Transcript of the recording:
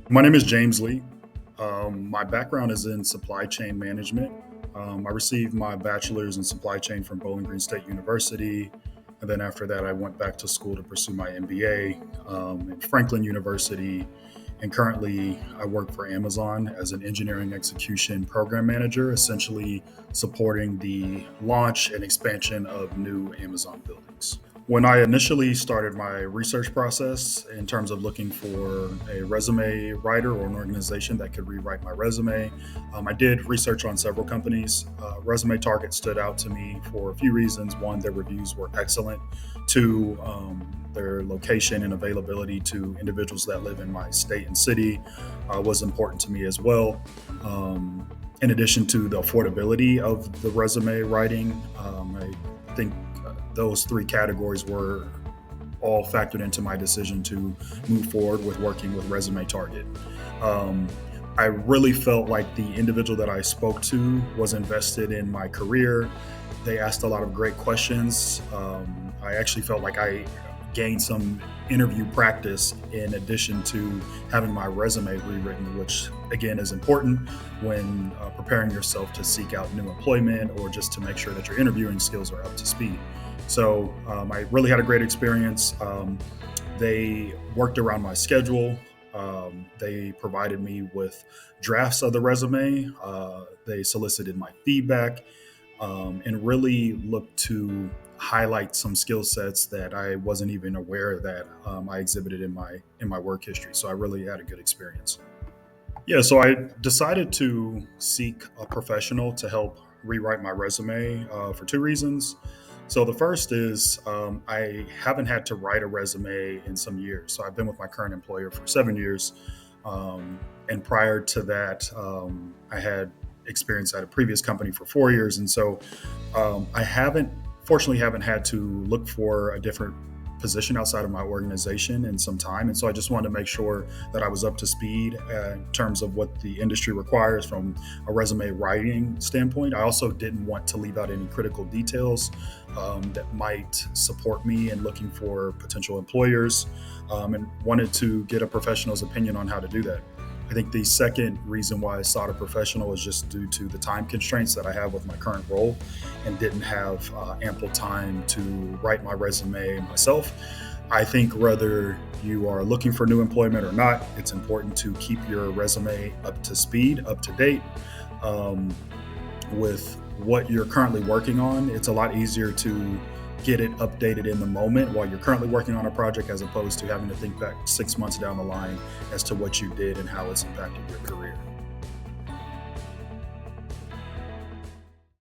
My name is James Lee. My background is in supply chain management. I received my bachelor's in supply chain from Bowling Green State University. And then after that, I went back to school to pursue my MBA at Franklin University. And currently, I work for Amazon as an engineering execution program manager, essentially supporting the launch and expansion of new Amazon buildings. When I initially started my research process in terms of looking for a resume writer or an organization that could rewrite my resume, I did research on several companies. Resume Target stood out to me for a few reasons. One, their reviews were excellent. Two, their location and availability to individuals that live in my state and city was important to me as well. In addition to the affordability of the resume writing, I think those three categories were all factored into my decision to move forward with working with Resume Target. Um, I really felt like the individual that I spoke to was invested in my career. They asked a lot of great questions. I actually felt like I gained some interview practice in addition to having my resume rewritten, which again is important when preparing yourself to seek out new employment or just to make sure that your interviewing skills are up to speed. So I really had a great experience. They worked around my schedule. They provided me with drafts of the resume. They solicited my feedback and really looked to highlight some skill sets that I wasn't even aware that I exhibited in my work history. So I really had a good experience. Yeah, so I decided to seek a professional to help rewrite my resume for two reasons. So the first is I haven't had to write a resume in some years. So I've been with my current employer for 7 years. And prior to that, I had experience at a previous company for 4 years. And so fortunately, haven't had to look for a different position outside of my organization in some time. And so I just wanted to make sure that I was up to speed in terms of what the industry requires from a resume writing standpoint. I also didn't want to leave out any critical details that might support me in looking for potential employers and wanted to get a professional's opinion on how to do that. I think the second reason why I sought a professional is just due to the time constraints that I have with my current role and didn't have ample time to write my resume myself. I think whether you are looking for new employment or not, it's important to keep your resume up to speed, up to date um, with what you're currently working on. It's a lot easier to get it updated in the moment while you're currently working on a project as opposed to having to think back 6 months down the line as to what you did and how it's impacted your career.